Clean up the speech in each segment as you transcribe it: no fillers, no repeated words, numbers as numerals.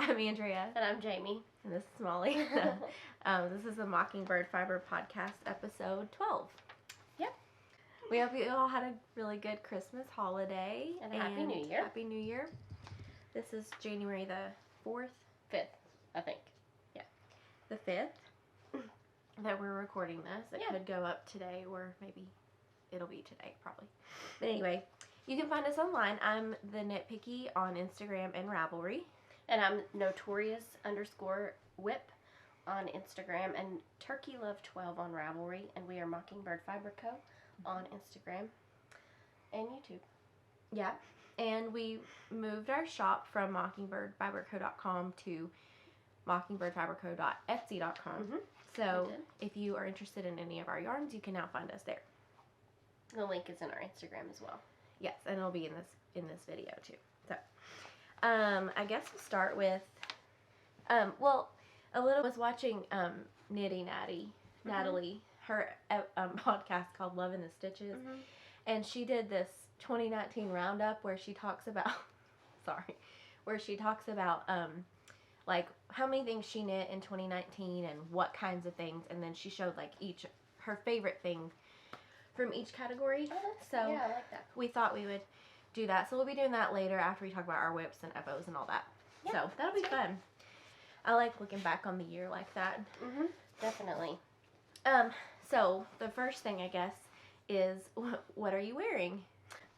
I'm Andrea. And I'm Jamie. And this is Molly. This is the Mockingbird Fiber Podcast, episode 12. Yep. We hope you all had a really good Christmas holiday. And Happy New Year. Happy New Year. This is January the 4th? 5th, I think. Yeah. The 5th that we're recording this. It could go up today, or maybe it'll be today, probably. But anyway, you can find us online. I'm theknitpicky on Instagram and Ravelry. And I'm notorious_whip on Instagram and turkeylove12 on Ravelry. And we are Mockingbird Fiber Co. on Instagram and YouTube. Yeah. And we moved our shop from mockingbirdfiberco.com to mockingbirdfiberco.etsy.com. Mm-hmm. So if you are interested in any of our yarns, you can now find us there. The link is in our Instagram as well. Yes, and it'll be in this video too. So, I guess we'll start with, was watching Nitty Natalie, her podcast called Love in the Stitches, and she did this 2019 roundup where she talks about, like how many things she knit in 2019 and what kinds of things, and then she showed like her favorite thing from each category. So yeah, I like that. We thought we would do that. So we'll be doing that later after we talk about our whips and evos and all that. Yeah, so that'll be fun. I like looking back on the year like that. Mm-hmm. Definitely. So the first thing I guess is, what are you wearing?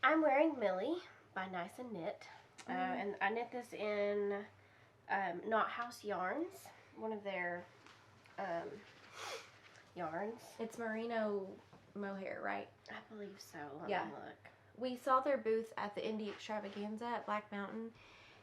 I'm wearing Millie by Nice and Knit. And I knit this in Knot House Yarns, one of their yarns. It's merino mohair, right? I believe so. Let me look. We saw their booth at the Indie Extravaganza at Black Mountain,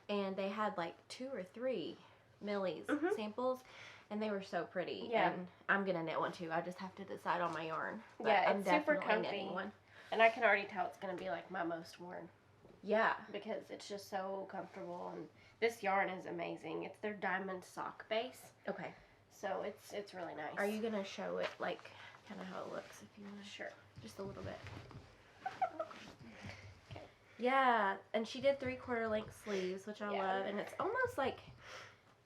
and they had like 2 or 3 Millie's samples, and they were so pretty. Yeah. And I'm gonna knit one too. I just have to decide on my yarn. But yeah, I'm it's super comfy. Knitting one. And I can already tell it's gonna be like my most worn. Yeah. Because it's just so comfortable, and this yarn is amazing. It's their diamond sock base. Okay. So it's really nice. Are you gonna show it like kind of how it looks if you want? Sure. Just a little bit. Yeah, and she did 3/4 length sleeves, which I love, and it's almost like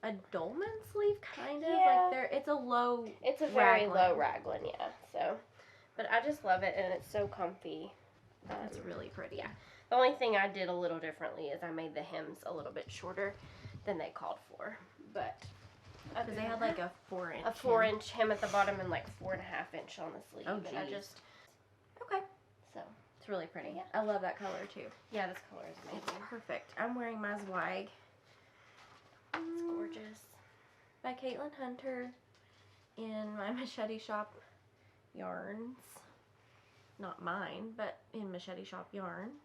a dolman sleeve, kind of. Yeah. Like it's a low. It's a very low raglan, yeah. So, but I just love it, and it's so comfy. It's really pretty. Yeah. The only thing I did a little differently is I made the hems a little bit shorter than they called for, but because they had like a 4-inch. A 4-inch hem at the bottom and like 4.5 inch on the sleeve. Oh, and I just okay. So. It's really pretty. Yeah. I love that color too. Yeah, this color is amazing. It's perfect. I'm wearing my Zweig. It's gorgeous. By Caitlin Hunter in my Machete Shop yarns. Not mine, but in Machete Shop yarn.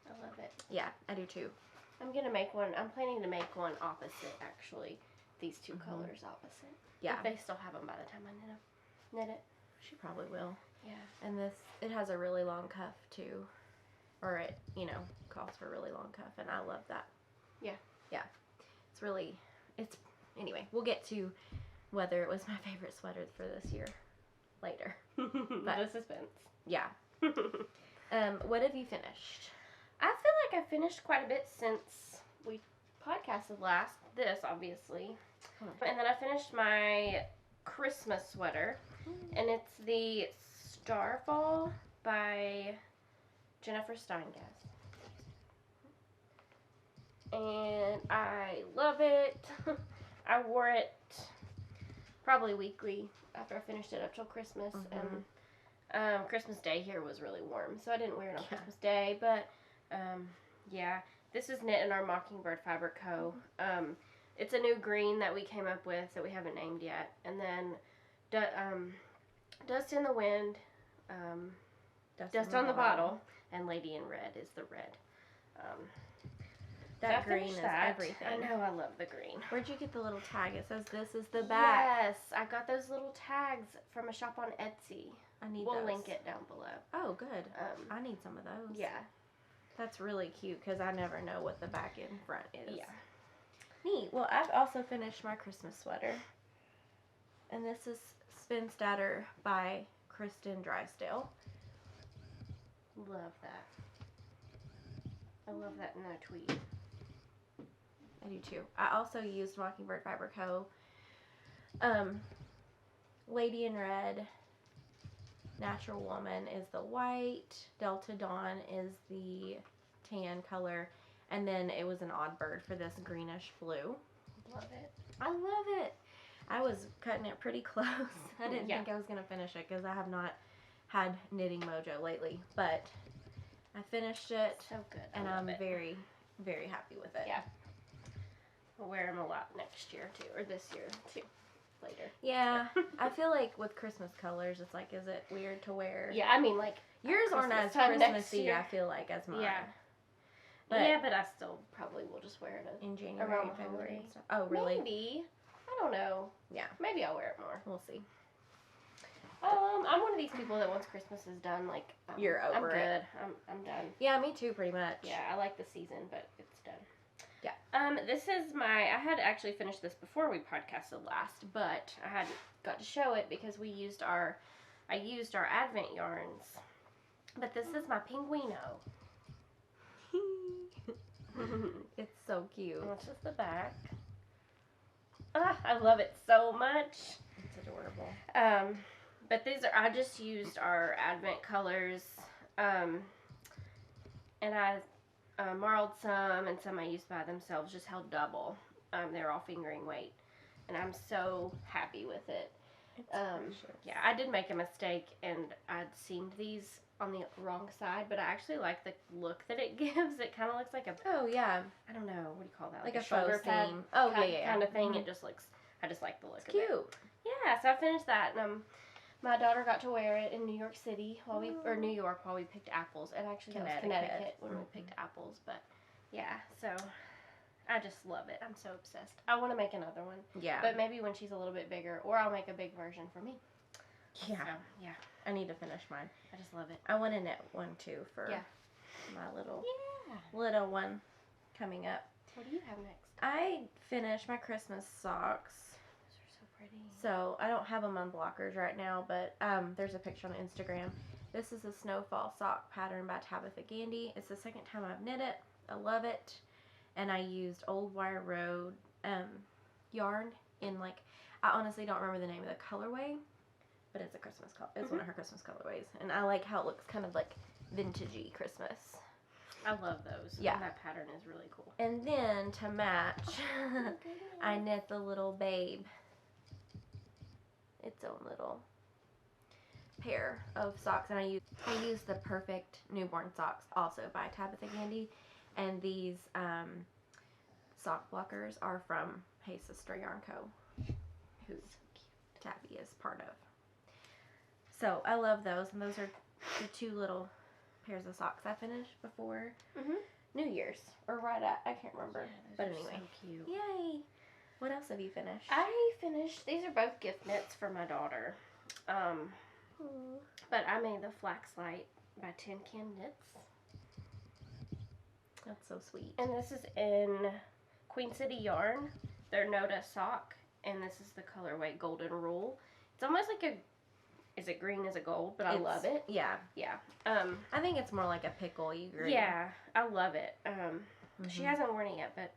I love it. Yeah, I do too. I'm planning to make one opposite, actually. These two colors opposite. Yeah. If they still have them by the time I knit it. She probably will. Yeah. And it has a really long cuff too. Or it, calls for a really long cuff, and I love that. Yeah. Yeah. Anyway, we'll get to whether it was my favorite sweater for this year later. But the suspense. Yeah. What have you finished? I feel like I finished quite a bit since we podcasted last. This, obviously. And then I finished my Christmas sweater. And it's the Starfall by Jennifer Steingast. And I love it. I wore it probably weekly after I finished it up till Christmas. And Christmas Day here was really warm, so I didn't wear it on Christmas Day. But yeah, this is knit in our Mockingbird Fiber Co. It's a new green that we came up with that we haven't named yet. And then Dust in the Wind, Dust on the Bottle, and Lady in Red is the red. That green is everything. I know, I love the green. Where'd you get the little tag? It says this is the back. Yes, I got those little tags from a shop on Etsy. I need We'll those. link it down below. Oh, good. I need some of those. Yeah. That's really cute because I never know what the back and front is. Yeah. Neat. Well, I've also finished my Christmas sweater. And this is Spinstatter by Kristen Drysdale. Love that. I love that in a tweed. I do too. I also used Mockingbird Fiber Co. Lady in Red, Natural Woman is the white, Delta Dawn is the tan color, and then it was an odd bird for this greenish blue. Love it. I love it. I was cutting it pretty close. I didn't think I was going to finish it because I have not had knitting mojo lately, but I finished it. So good. And I'm very, very happy with it. Yeah. We'll wear them a lot next year too, or this year too, later. Yeah. I feel like with Christmas colors, it's like, is it weird to wear? Yeah, I mean, like, yours aren't as Christmassy, I feel like, as mine. Yeah. But I still probably will just wear it in January around and February holiday. and stuff. Oh, really? Maybe. I don't know. Yeah. Maybe I'll wear it more. We'll see. I'm one of these people that once Christmas is done, like, you're over it. it. I'm done. Yeah, me too, pretty much. Yeah, I like the season, but it's done. Yeah. This is I had actually finished this before we podcasted last, but I hadn't got to show it because I used our Advent yarns. But this is my Pinguino. It's so cute. This is the back. I love it so much. It's adorable. But I just used our Advent colors, and I marled some, and some I used by themselves, just held double. They're all fingering weight, and I'm so happy with it. Yeah, I did make a mistake, and I'd seamed these on the wrong side, but I actually like the look that it gives. It kind of looks like oh yeah, I don't know, what do you call that? Like a shoulder faux pad. seam. Oh yeah. Kind of thing. Mm-hmm. It just looks. I just like the look. It's of cute. It. Yeah, so I finished that, and my daughter got to wear it in New York City while we picked apples, and actually that was Connecticut when we picked apples. But yeah, so I just love it. I'm so obsessed. I want to make another one. Yeah. But maybe when she's a little bit bigger, or I'll make a big version for me. Yeah. So, yeah. I need to finish mine. I just love it. I want to knit one too for my little one coming up. What do you have next? I finished my Christmas socks. Those are so pretty. So I don't have them on blockers right now, but there's a picture on Instagram. This is a snowfall sock pattern by Tabitha Gandy. It's the second time I've knit it. I love it. And I used Old Wire Road yarn in I honestly don't remember the name of the colorway, but it's a Christmas color. It's one of her Christmas colorways, and I like how it looks kind of like vintagey Christmas. I love those. Yeah. And that pattern is really cool. And then to match, I knit the little babe its own little pair of socks, and I use the Perfect Newborn Socks, also by Tabitha Gandy, and these sock blockers are from Hey Sister Yarn Co., who Tabby is part of. So I love those, and those are the two little pairs of socks I finished before New Year's, or right at, I can't remember. Yeah, but anyway, so cute. Yay! What else have you finished? I finished. These are both gift knits for my daughter. But I made the Flax Light by Tin Can Knits. That's so sweet. And this is in Queen City Yarn. Their Noda sock, and this is the colorway Golden Rule. It's almost like is it green as a gold, but I love it. Yeah. Yeah. I think it's more like a pickle-y green. Yeah, I love it. She hasn't worn it yet, but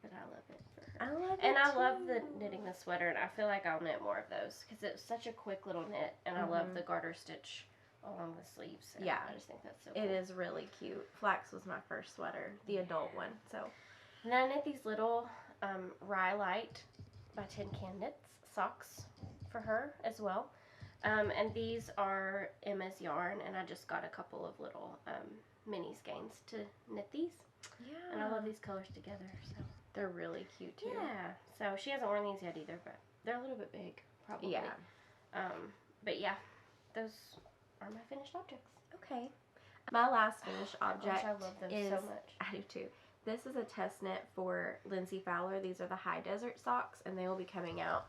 I love it for her. I love it And I too. love the knitting the sweater, and I feel like I'll knit more of those because it's such a quick little knit, and I love the garter stitch along the sleeves. And yeah. I just think that's so cool. It is really cute. Flax was my first sweater, the adult one. So. And then I knit these little Rye Light by Tin Can Knits socks for her as well. And these are Emma's yarn, and I just got a couple of little mini skeins to knit these. Yeah. And I love these colors together, so. They're really cute too. Yeah. So she hasn't worn these yet either, but they're a little bit big, probably. Yeah. But yeah, those are my finished objects. Okay. My last finished object I love them is, so much. I do too. This is a test knit for Lindsay Fowler. These are the High Desert socks, and they will be coming out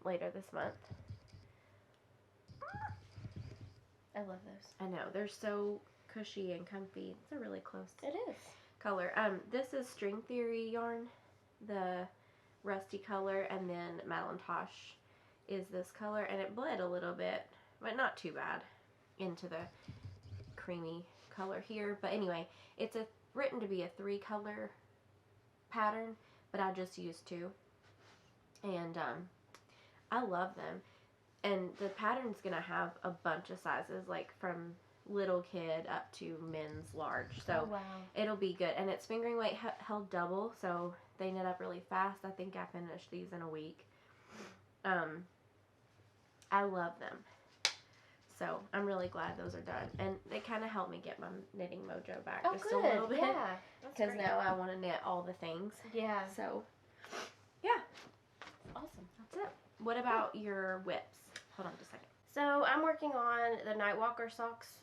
later this month. I love those. I know. They're so cushy and comfy. It's a really close It is. color. This is String Theory yarn, the rusty color, and then Madelinetosh is this color, and it bled a little bit, but not too bad, into the creamy color here. But anyway, it's a written to be a 3-color pattern, but I just used 2. And I love them. And the pattern's going to have a bunch of sizes, like from little kid up to men's large. So wow. It'll be good. And it's fingering weight held double, so they knit up really fast. I think I finished these in a week. I love them. So I'm really glad those are done. And they kind of helped me get my knitting mojo back just a little bit. Yeah, because now I want to knit all the things. Yeah. So, yeah. Awesome. That's it. What about your whips? Hold on just a second. So I'm working on the Nightwalker Socks.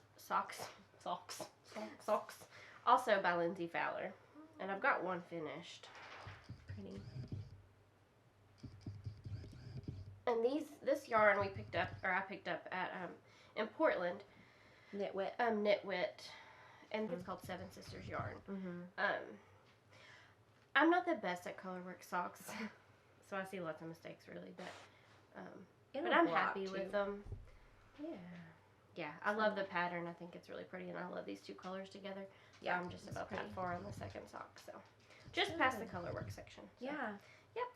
Also by Lindsay Fowler. And I've got one finished. Pretty. And this yarn I picked up at in Portland. Knitwit. Knitwit. And it's called Seven Sisters Yarn. Mm-hmm. I'm not the best at colorwork socks. So I see lots of mistakes really, but I'm happy with them. Yeah. Yeah, I love the pattern. I think it's really pretty, and I love these 2 colors together. Yeah, I'm just about that far on the second sock, so just past the colorwork section. So. Yeah. Yep.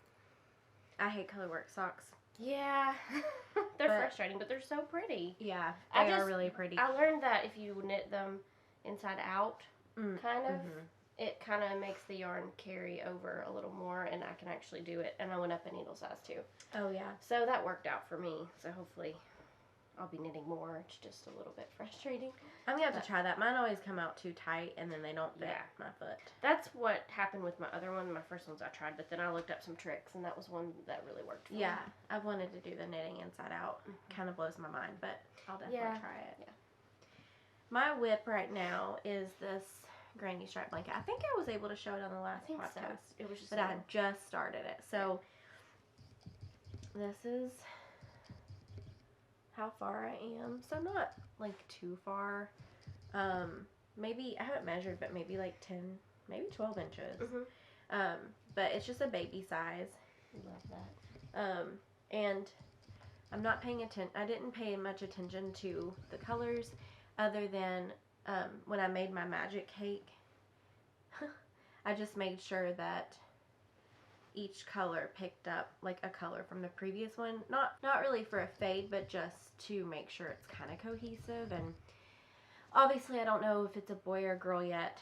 I hate colorwork socks. Yeah. They're frustrating, but they're so pretty. Yeah, they are really pretty. I learned that if you knit them inside out, kind of, it kind of makes the yarn carry over a little more, and I can actually do it. And I went up a needle size too. Oh yeah. So that worked out for me. So hopefully I'll be knitting more. It's just a little bit frustrating. I'm gonna have to try that. Mine always come out too tight, and then they don't fit my foot. That's what happened with my other one. My first ones I tried, but then I looked up some tricks, and that was one that really worked for me. Yeah, I've wanted to do the knitting inside out. Kind of blows my mind, but I'll definitely try it. Yeah. My whip right now is this granny stripe blanket. I think I was able to show it on the last podcast. So. It was just but I just started it. So this is how far I am. So not like too far. Maybe, I haven't measured, but maybe like 10, maybe 12 inches. But it's just a baby size. Love that. And I'm not paying attention. I didn't pay much attention to the colors other than when I made my magic cake. I just made sure that each color picked up like a color from the previous one. Not really for a fade, but just to make sure it's kind of cohesive. And obviously I don't know if it's a boy or girl yet.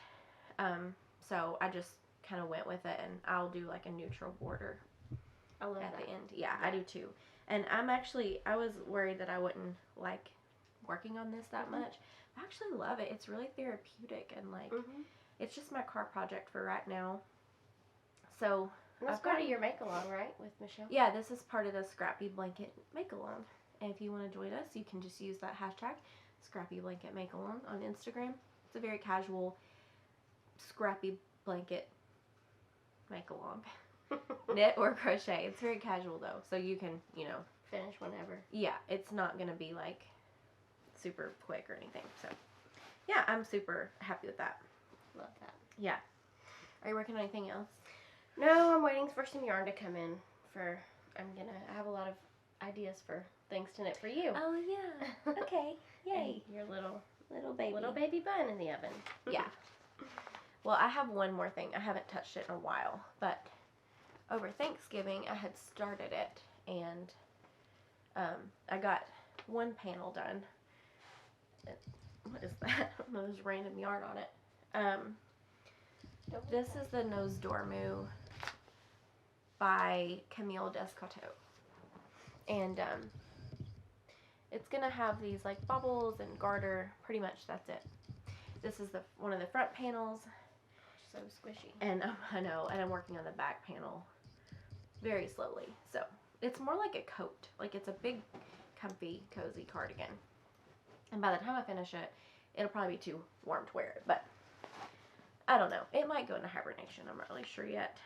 So I just kind of went with it, and I'll do like a neutral border I love at that. the end. Yeah, I do too. And I was worried that I wouldn't like working on this that much. I actually love it. It's really therapeutic, and like it's just my car project for right now. So and that's part of your make-along, right, with Michelle? Yeah, this is part of the Scrappy Blanket Make-Along. And if you want to join us, you can just use that hashtag, Scrappy Blanket Make-Along, on Instagram. It's a very casual Scrappy Blanket Make-Along. Knit or crochet. It's very casual, though, so you can, finish whenever. Yeah, it's not going to be, like, super quick or anything. So, yeah, I'm super happy with that. Love that. Yeah. Are you working on anything else? No, I'm waiting for some yarn to come in I have a lot of ideas for things to knit for you. Oh, yeah. Okay. Yay. And your little baby bun in the oven. Yeah. Well, I have one more thing. I haven't touched it in a while, but over Thanksgiving I had started it, and I got one panel done. What is that? I don't know, there's random yarn on it. This is the Nose Dormu by Camille Descoteaux. And it's going to have these like bubbles and garter. Pretty much that's it. This is one of the front panels. So squishy. And I know, and I'm working on the back panel very slowly. So it's more like a coat. Like it's a big, comfy, cozy cardigan. And by the time I finish it, it'll probably be too warm to wear it. But I don't know. It might go into hibernation. I'm not really sure yet.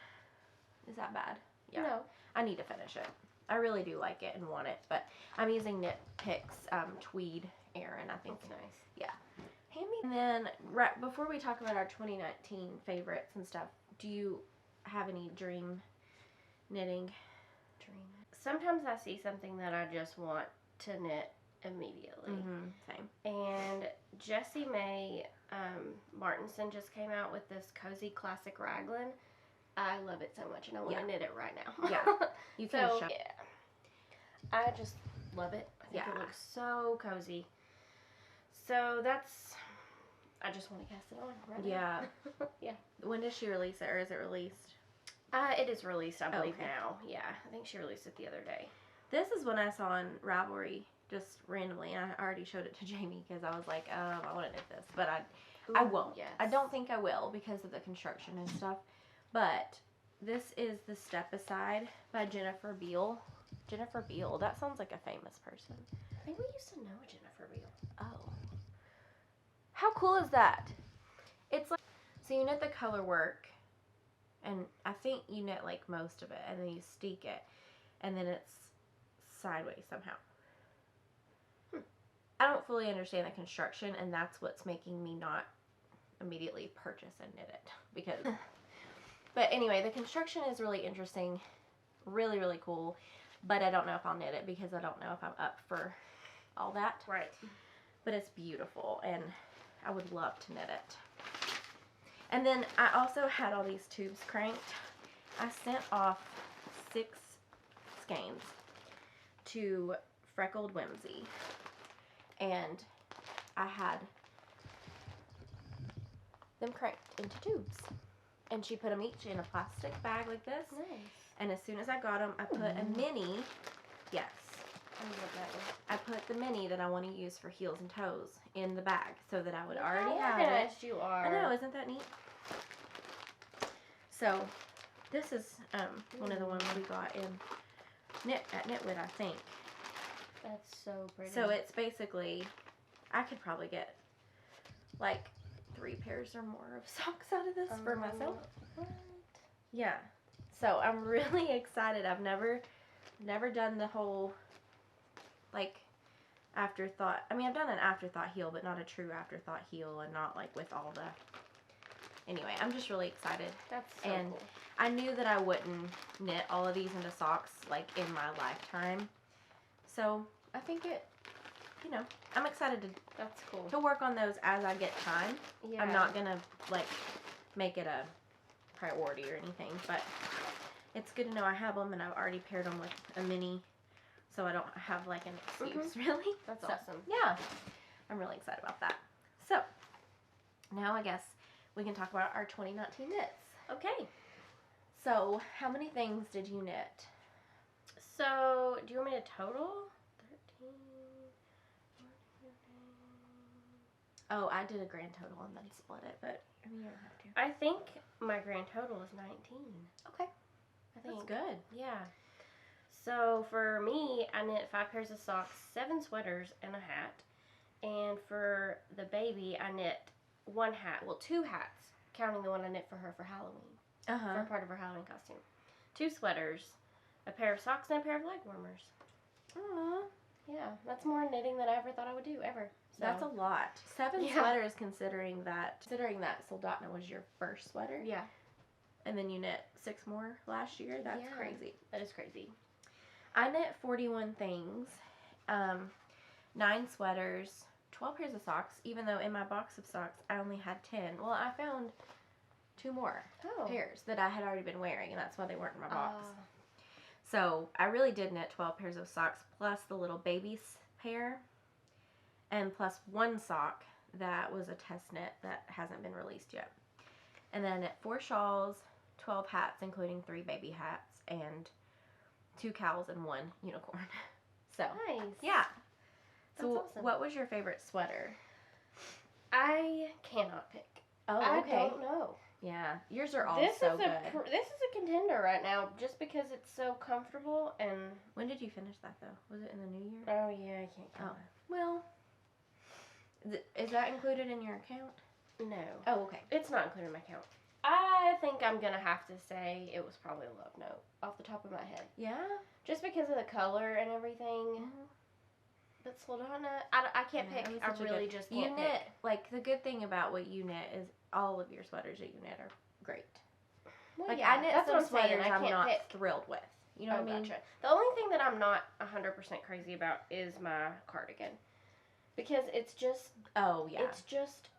Is that bad? Yeah. No. I need to finish it. I really do like it and want it. But I'm using Knit Picks Tweed Aran, I think. That's nice. Yeah. And then, right before we talk about our 2019 favorites and stuff, do you have any dream knitting? Sometimes I see something that I just want to knit, immediately. Same. And Jessie Mae Martinson just came out with this cozy classic raglan. I love it so much, and I want to knit it right now. Yeah, you can show. Yeah, I just love it. I think it looks so cozy. So that's. I just want to cast it on right now. Yeah. When does she release it, or is it released? It is released, I believe, now. Yeah, I think she released it the other day. This is one I saw on Ravelry just randomly, and I already showed it to Jamie because I was like, I want to knit this, but I won't. Yes. I don't think I will because of the construction and stuff. But this is The Step Aside by Jennifer Beal. Jennifer Beal, that sounds like a famous person. I think we used to know Jennifer Beal. Oh. How cool is that? It's like, so you knit the color work, and I think you knit like most of it, and then you steek it, and then it's sideways somehow. I don't fully understand the construction, and that's what's making me not immediately purchase and knit it, because... But anyway, the construction is really interesting, really, really cool, but I don't know if I'll knit it because I don't know if I'm up for all that. Right. But it's beautiful, and I would love to knit it. And then I also had all these tubes cranked. I sent off 6 skeins to Freckled Whimsy, and I had them cranked into tubes. And she put them each in a plastic bag like this. Nice. And as soon as I got them, I put a mini. Yes. I love that one. I put the mini that I want to use for heels and toes in the bag so that I would already How have it. organized you are. I know, isn't that neat? So, this is one of the ones we got at Knitwit, I think. That's so pretty. So it's basically, I could probably get like 3 pairs or more of socks out of this for myself. What? Yeah. So I'm really excited. I've never done the whole like afterthought. I mean, I've done an afterthought heel, but not a true afterthought heel, and not like with all the. Anyway, I'm just really excited. That's so cool. I knew that I wouldn't knit all of these into socks like in my lifetime. So I think it. You know, I'm excited That's cool. to work on those as I get time. Yeah. I'm not gonna like make it a priority or anything, but it's good to know I have them, and I've already paired them with a mini, so I don't have like an excuse really. That's So, awesome. Yeah, I'm really excited about that. So now I guess we can talk about our 2019 knits. Okay. So how many things did you knit? So, do you want me to total? 13. Oh, I did a grand total and then split it, but I mean, you don't have to. I think my grand total is 19. Okay. I think. That's good. Yeah. So for me, I knit 5 pairs of socks, 7 sweaters, and a hat. And for the baby, I knit 1 hat. Well, 2 hats, counting the one I knit for her for Halloween. For part of her Halloween costume. 2 sweaters, a pair of socks, and a pair of leg warmers. Aww. Yeah, that's more knitting than I ever thought I would do, ever. So. That's a lot. 7 sweaters considering that Soldotna was your first sweater. Yeah. And then you knit 6 more last year. That's crazy. That is crazy. I knit 41 things, 9 sweaters, 12 pairs of socks, even though in my box of socks I only had 10. Well, I found 2 more pairs that I had already been wearing, and that's why they weren't in my box. So I really did knit 12 pairs of socks, plus the little baby's pair, and plus 1 sock that was a test knit that hasn't been released yet. And then I knit 4 shawls, 12 hats, including 3 baby hats, and 2 cowls and 1 unicorn. So, nice. Yeah. That's So awesome. what was your favorite sweater? I cannot pick. Oh, okay. I don't know. Yeah, yours are all This so is good. This is a contender right now, just because it's so comfortable and. When did you finish that though? Was it in the new year? Oh yeah, I can't count. Well, is that included in your account? No. Oh, okay. It's not included in my count. I think I'm gonna have to say it was probably a Love Note off the top of my head. Yeah. Just because of the color and everything. But Soldotna, I can't pick. I really just can't You knit, pick. like, the good thing about what you knit is all of your sweaters that you knit are great. Well, Like, yeah, I knit that's some what I'm saying. sweaters I I'm can't not pick. thrilled with. You know what I mean? Gotcha. The only thing that I'm not 100% crazy about is my cardigan. Because it's just... Oh, yeah. It's just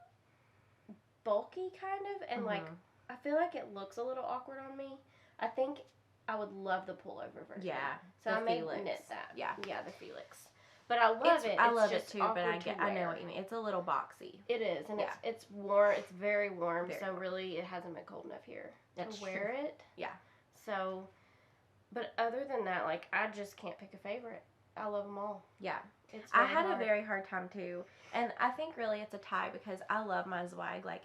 bulky, kind of. And, like, I feel like it looks a little awkward on me. I think I would love the pullover version. Yeah. So I may Felix. knit that. Yeah. Yeah, the Felix. But I love it. I It's love just it too, but I know wear. what you mean. It's a little boxy. It is, and Yeah. it's warm. It's very warm. Very so warm. really, it hasn't been cold enough here That's to wear it. Yeah. So, but other than that, like I just can't pick a favorite. I love them all. Yeah. It's I really had hard. a very hard time too, and I think really it's a tie because I love my Zweig. Like,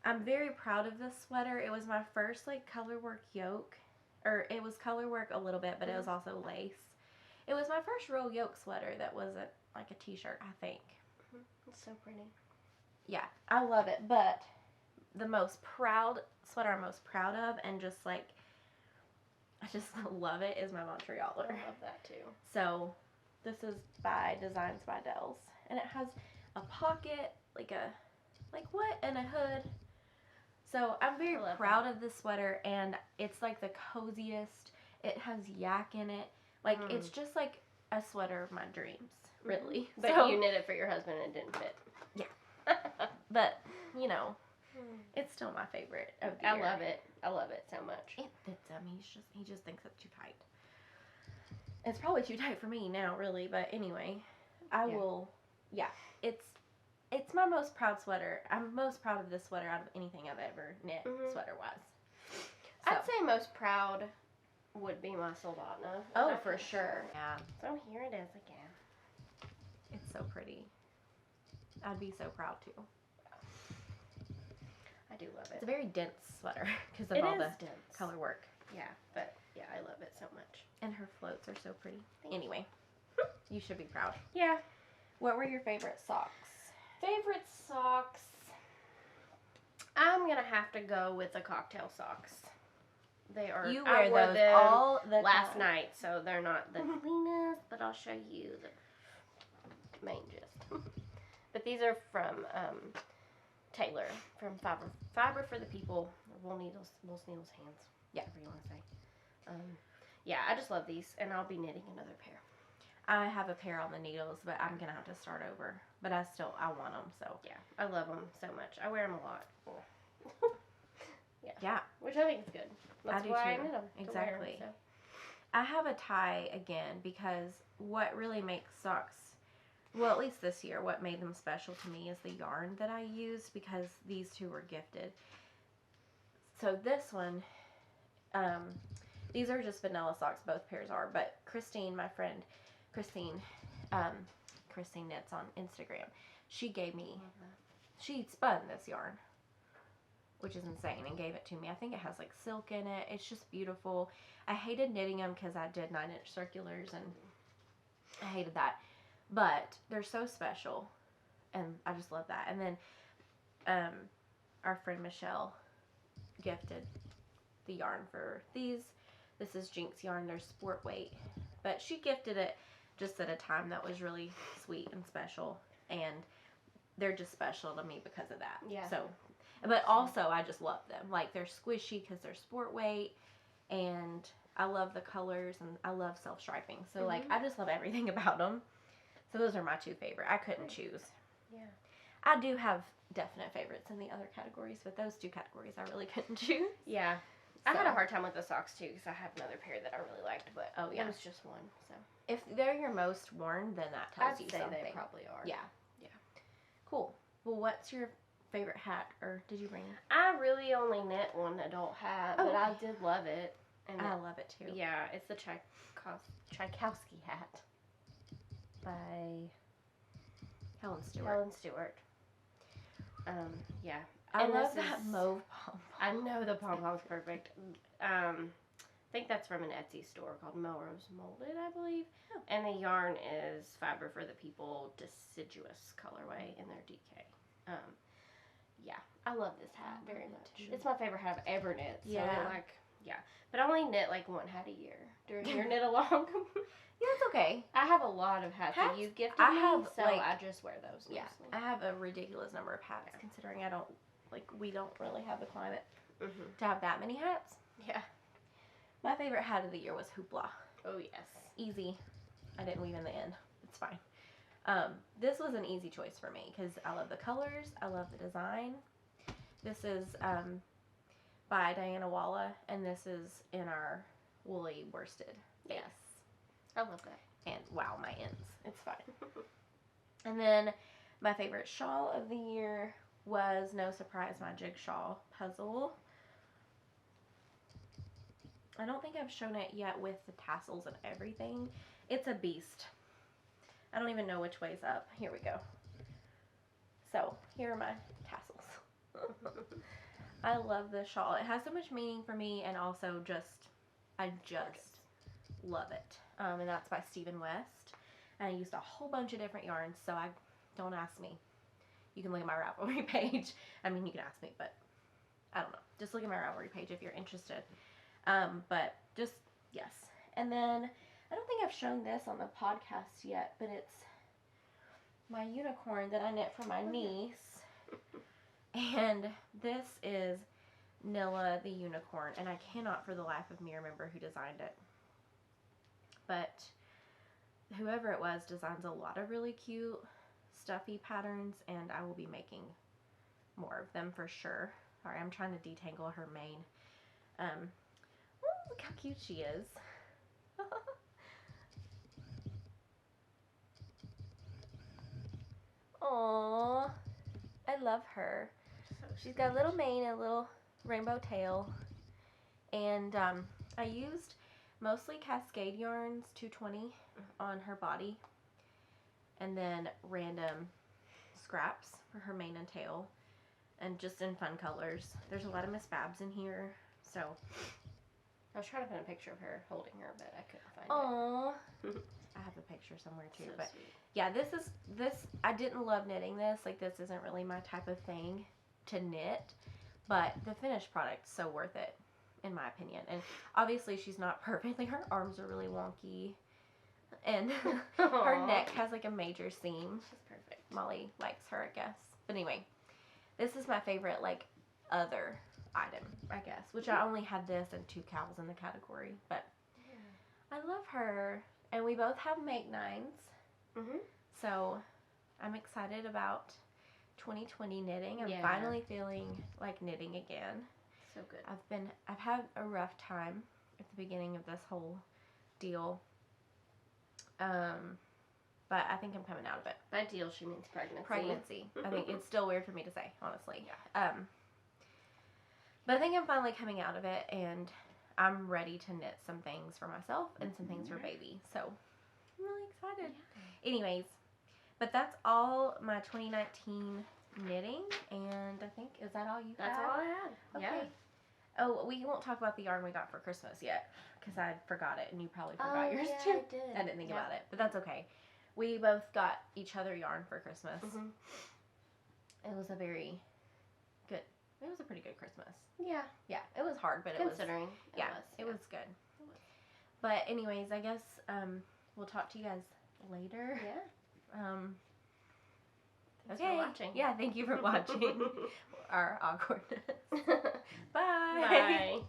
I'm very proud of this sweater. It was my first like color work yoke, or it was color work a little bit, but it was also lace. It was my first real yoke sweater that wasn't like a t-shirt, I think. It's so pretty. Yeah, I love it, but the sweater I'm most proud of, and just like, I just love it, is my Montrealer. I love that too. So, this is by Designs by Dells, and it has a pocket, and a hood. So, I'm very proud of this sweater, and it's like the coziest. It has yak in it. Like, it's just like a sweater of my dreams, really. But so, you knit it for your husband and it didn't fit. Yeah. But, you know, it's still my favorite of the year. I love it. I love it so much. It fits him. He just thinks it's too tight. It's probably too tight for me now, really. But anyway, it's my most proud sweater. I'm most proud of this sweater out of anything I've ever knit, sweater-wise. So. I'd say most proud would be my Soldotna. Oh, for sure. Yeah. So here it is again. It's so pretty. I'd be so proud too. I do love it. It's a very dense sweater because of all the dense color work. Yeah, but yeah, I love it so much. And her floats are so pretty. Anyway, you should be proud. Yeah. What were your favorite socks? Favorite socks? I'm going to have to go with the cocktail socks. They are. You wear those all the last time. night, so they're not the cleanest, but I'll show you the main gist. But these are from Taylor, from Fiber for the People, Wool Needles Hands. Yeah. Whatever you want to say. Yeah, I just love these, and I'll be knitting another pair. I have a pair on the needles, but I'm going to have to start over. But I want them, so. Yeah, I love them so much. I wear them a lot. Yeah. Which I think is good. That's why I knit them. Exactly. So. I have a tie again because what really makes socks, well, at least this year, what made them special to me is the yarn that I used because these two were gifted. So this one, these are just vanilla socks, both pairs are, but Christine, my friend, Christine knits on Instagram, she gave me, she spun this yarn, which is insane, and gave it to me. I think it has like silk in it. It's just beautiful. I hated knitting them because I did 9-inch circulars, and I hated that. But they're so special, and I just love that. And then our friend Michelle gifted the yarn for these. This is Jinx yarn. They're sport weight. But she gifted it just at a time that was really sweet and special, and they're just special to me because of that. Yeah. So, but also I just love them. Like, they're squishy because they're sport weight, and I love the colors, and I love self-striping. So, like, I just love everything about them. So those are my two favorite. I couldn't choose. Yeah. I do have definite favorites in the other categories, but those two categories I really couldn't choose. Yeah. I had a hard time with the socks too because I had another pair that I really liked, but it was just one. So if they're your most worn, then that tells you something. They probably are. Yeah. Yeah. Cool. Well, what's your favorite hat, or did you bring? I really only knit one adult hat, but I did love it. And I love it too. Yeah, it's the Tchaikovsky hat by Helen Stewart. Yeah. I love that mauve pom-pom. I know the pom-pom's perfect. I think that's from an Etsy store called Melrose Molded, I believe. Oh. And the yarn is Fiber for the People Deciduous colorway in their DK. Yeah, I love this hat very much. It's my favorite hat I've ever knit. So but I only knit like one hat a year during your knit along. Yeah, it's okay. I have a lot of hats that you've gifted me, so I just wear those mostly. Yeah, I have a ridiculous number of hats considering we don't really have the climate to have that many hats. Yeah. My favorite hat of the year was Hoopla. Oh, yes. Easy. I didn't weave in the end. It's fine. This was an easy choice for me because I love the colors. I love the design. This is by Diana Walla, and this is in our woolly worsted base. Yes. I love that. And wow, my ends. It's fine. And then my favorite shawl of the year was, no surprise, my jigsaw puzzle. I don't think I've shown it yet with the tassels and everything. It's a beast. I don't even know which way's up. Here we go. So, here are my tassels. I love this shawl. It has so much meaning for me, and also I just love it. And that's by Stephen West. And I used a whole bunch of different yarns, so don't ask me. You can look at my Ravelry page. I mean, you can ask me, but I don't know. Just look at my Ravelry page if you're interested. But just, yes. And then, I don't think I've shown this on the podcast yet, but it's my unicorn that I knit for my niece. And this is Nilla the unicorn, and I cannot for the life of me remember who designed it. But whoever it was designs a lot of really cute, stuffy patterns, and I will be making more of them for sure. Sorry, I'm trying to detangle her mane. Look how cute she is. Aww, I love her. She's got a little mane and a little rainbow tail. And I used mostly Cascade yarns, 220, on her body. And then random scraps for her mane and tail. And just in fun colors. There's a lot of Miss Babs in here. So, I was trying to find a picture of her holding her, but I couldn't find aww. I have a picture somewhere too. So but sweet. yeah, this, I didn't love knitting this. Like, this isn't really my type of thing to knit. But the finished product's so worth it, in my opinion. And obviously she's not perfect. Like, her arms are really wonky. And her neck has like a major seam. She's perfect. Molly likes her, I guess. But anyway, this is my favorite, like, other item, I guess. Which I only had this and 2 cows in the category. But yeah. I love her. And we both have make 9s. Mm-hmm. So I'm excited about 2020 knitting. I'm finally feeling like knitting again. So good. I've had a rough time at the beginning of this whole deal. But I think I'm coming out of it. By deal, she means pregnancy. Pregnancy. I think it's still weird for me to say, honestly. Yeah. But I think I'm finally coming out of it, and I'm ready to knit some things for myself and some things for baby. So I'm really excited. Yeah. Anyways, but that's all my 2019 knitting, and I think, is that all you had? That's all I had. Okay. Yeah. Oh, we won't talk about the yarn we got for Christmas yet, because I forgot it, and you probably forgot yours too. I did. I didn't think about it, but that's okay. We both got each other yarn for Christmas. Mm-hmm. It was a very good, it was a pretty good Christmas. Yeah. Yeah, it was hard, but Considering it was good. But anyways, I guess we'll talk to you guys later. Yeah. Thanks for watching. Yeah, thank you for watching our awkwardness. Bye. Bye.